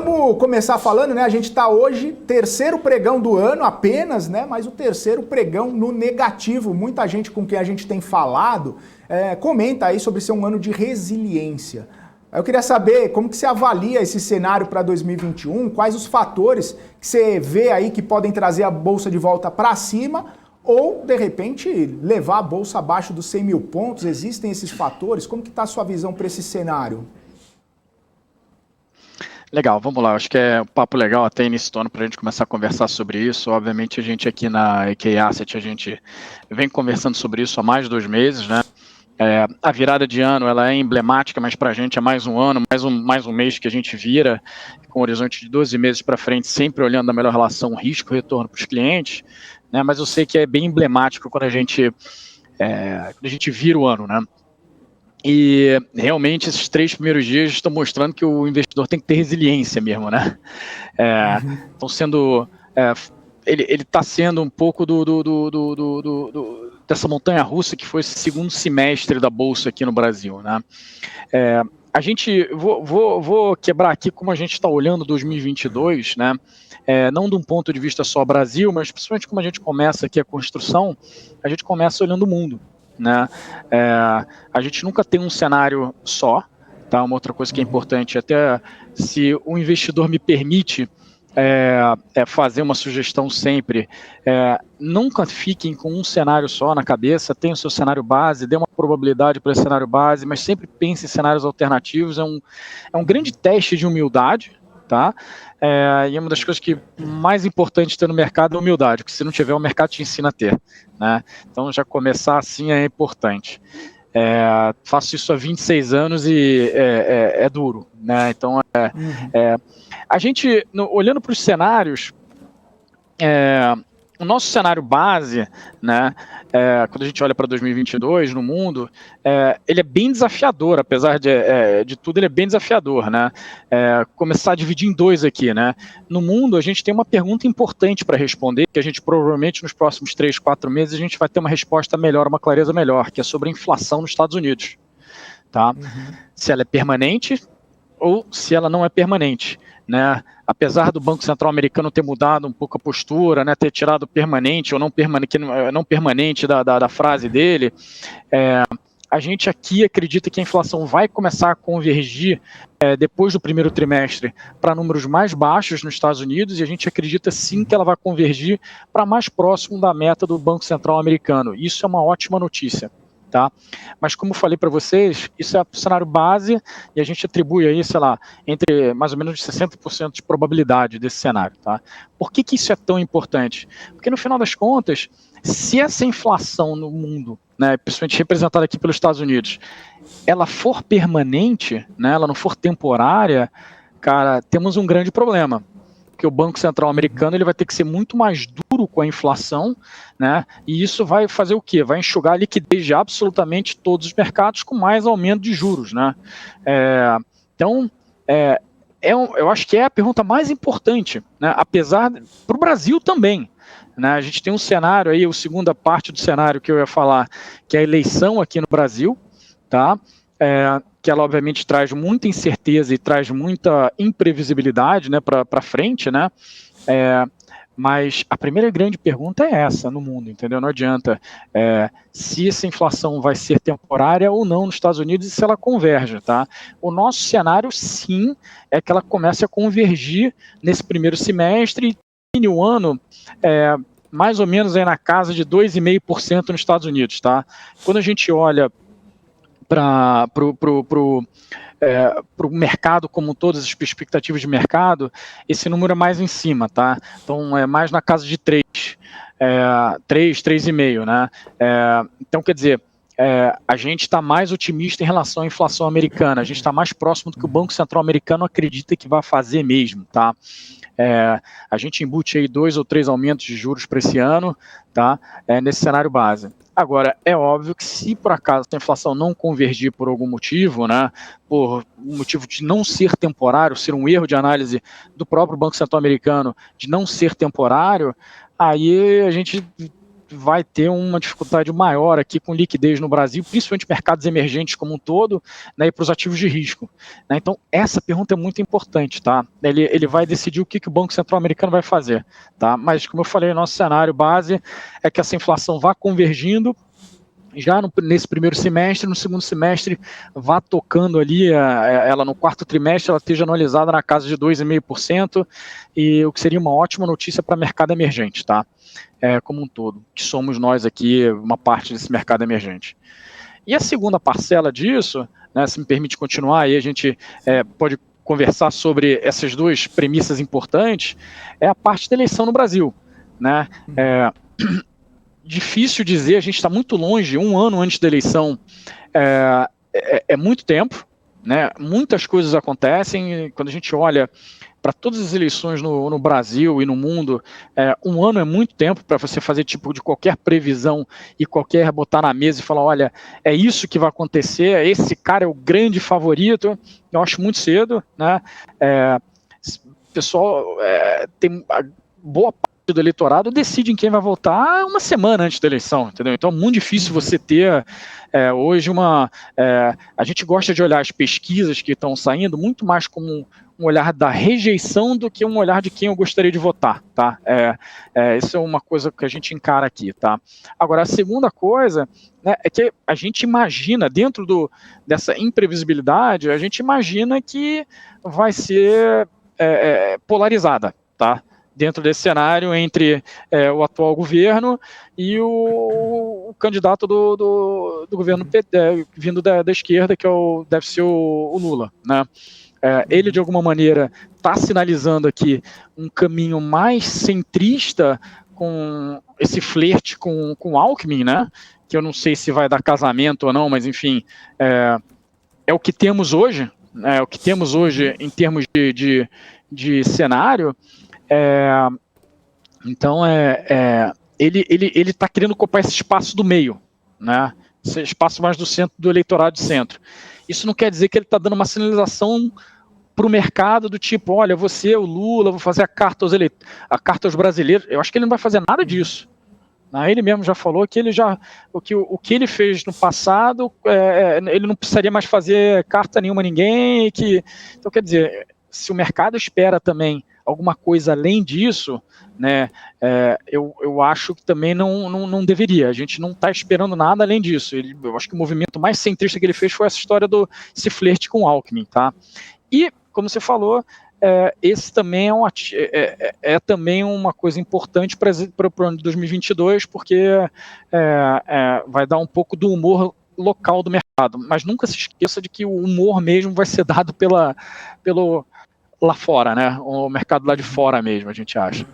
vamos começar falando, né? A gente está hoje, terceiro pregão do ano apenas, né? Mas o terceiro pregão no negativo. Muita gente com quem a gente tem falado comenta aí sobre ser um ano de resiliência. Eu queria saber como que você avalia esse cenário para 2021, quais os fatores que você vê aí que podem trazer a Bolsa de volta para cima ou, de repente, levar a Bolsa abaixo dos 100 mil pontos. Existem esses fatores? Como que está a sua visão para esse cenário? Legal, vamos lá. Acho que é um papo legal até início do ano para a gente começar a conversar sobre isso. Obviamente, a gente aqui na EK Asset, a gente vem conversando sobre isso há mais de 2 meses, né? A virada de ano ela é emblemática, mas para a gente é mais um ano, mais um mês que a gente vira, com um horizonte de 12 meses para frente, sempre olhando a melhor relação risco-retorno para os clientes, né? Mas eu sei que é bem emblemático quando a gente vira o ano, né? E realmente esses 3 primeiros dias estão mostrando que o investidor tem que ter resiliência mesmo, né? Estão sendo, ele está sendo um pouco dessa montanha-russa que foi esse segundo semestre da Bolsa aqui no Brasil, né? A gente, vou quebrar aqui como a gente está olhando 2022, né? Não de um ponto de vista só Brasil, mas principalmente como a gente começa aqui a construção, a gente começa olhando o mundo, né? A gente nunca tem um cenário só, tá? Uma outra coisa que é importante, até se o investidor me permite fazer uma sugestão sempre, nunca fiquem com um cenário só na cabeça, tenha o seu cenário base, dê uma probabilidade para esse cenário base, mas sempre pense em cenários alternativos. É um grande teste de humildade, tá? E uma das coisas que mais importante ter no mercado é humildade, porque se não tiver, o mercado te ensina a ter, né? Então já começar assim é importante. Faço isso há 26 anos e é duro, né? Então a gente, olhando para os cenários, o nosso cenário base, né, quando a gente olha para 2022 no mundo, ele é bem desafiador, apesar de tudo, ele é bem desafiador, né? Começar a dividir em 2 aqui, né? No mundo, a gente tem uma pergunta importante para responder, que a gente provavelmente nos próximos 3, 4 meses a gente vai ter uma resposta melhor, uma clareza melhor, que é sobre a inflação nos Estados Unidos, tá? Se ela é permanente ou se ela não é permanente, né? Apesar do Banco Central americano ter mudado um pouco a postura, né, ter tirado permanente ou não permanente da frase dele, a gente aqui acredita que a inflação vai começar a convergir depois do primeiro trimestre para números mais baixos nos Estados Unidos, e a gente acredita sim que ela vai convergir para mais próximo da meta do Banco Central americano. Isso é uma ótima notícia, tá? Mas como eu falei para vocês, isso é o cenário base e a gente atribui aí, sei lá, entre mais ou menos 60% de probabilidade desse cenário, tá? Por que isso é tão importante? Porque no final das contas, se essa inflação no mundo, né, principalmente representada aqui pelos Estados Unidos, ela for permanente, né, ela não for temporária, cara, temos um grande problema. Porque o Banco Central americano ele vai ter que ser muito mais duro com a inflação, né? E isso vai fazer o quê? Vai enxugar a liquidez de absolutamente todos os mercados com mais aumento de juros, né? Então, eu acho que é a pergunta mais importante, né? Apesar para o Brasil também, né? A gente tem um cenário aí, a segunda parte do cenário que eu ia falar, que é a eleição aqui no Brasil, tá? Que ela obviamente traz muita incerteza e traz muita imprevisibilidade, né, para frente, né? Mas a primeira grande pergunta é essa no mundo, entendeu? Não adianta se essa inflação vai ser temporária ou não nos Estados Unidos e se ela converge, tá? O nosso cenário, sim, é que ela comece a convergir nesse primeiro semestre e termine o ano mais ou menos aí na casa de 2,5% nos Estados Unidos, tá? Quando a gente olha para o mercado como todas as expectativas de mercado, esse número é mais em cima, tá? Então é mais na casa de 3, 3,5, né? Então quer dizer, a gente está mais otimista em relação à inflação americana, a gente está mais próximo do que o Banco Central americano acredita que vai fazer mesmo, tá? A gente embute aí 2 ou 3 aumentos de juros para esse ano, tá? Nesse cenário base. Agora, é óbvio que se por acaso a inflação não convergir por algum motivo, né, por um motivo de não ser temporário, ser um erro de análise do próprio Banco Central americano de não ser temporário, aí a gente vai ter uma dificuldade maior aqui com liquidez no Brasil, principalmente mercados emergentes como um todo, né, e para os ativos de risco. Né? Então, essa pergunta é muito importante, tá? Ele vai decidir o que o Banco Central americano vai fazer, tá? Mas, como eu falei, nosso cenário base é que essa inflação vá convergindo, já nesse primeiro semestre, no segundo semestre, vá tocando ali, ela no quarto trimestre, ela esteja anualizada na casa de 2,5%, e o que seria uma ótima notícia para o mercado emergente, tá? Como um todo, que somos nós aqui, uma parte desse mercado emergente. E a segunda parcela disso, né, se me permite continuar, aí a gente pode conversar sobre essas duas premissas importantes, é a parte da eleição no Brasil, né? Difícil dizer, a gente está muito longe, um ano antes da eleição, é muito tempo, né? Muitas coisas acontecem, quando a gente olha para todas as eleições no Brasil e no mundo, um ano é muito tempo para você fazer tipo de qualquer previsão e qualquer botar na mesa e falar, olha, é isso que vai acontecer, esse cara é o grande favorito. Eu acho muito cedo, né? Pessoal, tem boa parte do eleitorado decide em quem vai votar uma semana antes da eleição, entendeu? Então é muito difícil você ter hoje a gente gosta de olhar as pesquisas que estão saindo muito mais como um olhar da rejeição do que um olhar de quem eu gostaria de votar, tá? Isso é uma coisa que a gente encara aqui, tá? Agora, a segunda coisa, né, é que a gente imagina, dentro dessa imprevisibilidade, a gente imagina que vai ser polarizada, tá? Dentro desse cenário entre o atual governo e o candidato do governo vindo da esquerda, que deve ser o Lula, né? Ele, de alguma maneira, está sinalizando aqui um caminho mais centrista com esse flerte com o Alckmin, né? Que eu não sei se vai dar casamento ou não, mas, enfim, é o que temos hoje, o que temos hoje em termos de cenário. Então, ele está querendo ocupar esse espaço do meio, né? Esse espaço mais do centro, do eleitorado de centro. Isso não quer dizer que ele está dando uma sinalização para o mercado do tipo, olha, você, o Lula, vou fazer a carta aos brasileiros. Eu acho que ele não vai fazer nada disso. Ele mesmo já falou que o que ele fez no passado, ele não precisaria mais fazer carta nenhuma a ninguém. Então, quer dizer, se o mercado espera também alguma coisa além disso, né, eu acho que também não deveria. A gente não está esperando nada além disso. Eu acho que o movimento mais centrista que ele fez foi essa história desse flerte com o Alckmin, tá? E, como você falou, esse também também uma coisa importante para o ano de 2022, porque vai dar um pouco do humor local do mercado. Mas nunca se esqueça de que o humor mesmo vai ser dado pelo lá fora, né? O mercado lá de fora mesmo, a gente acha.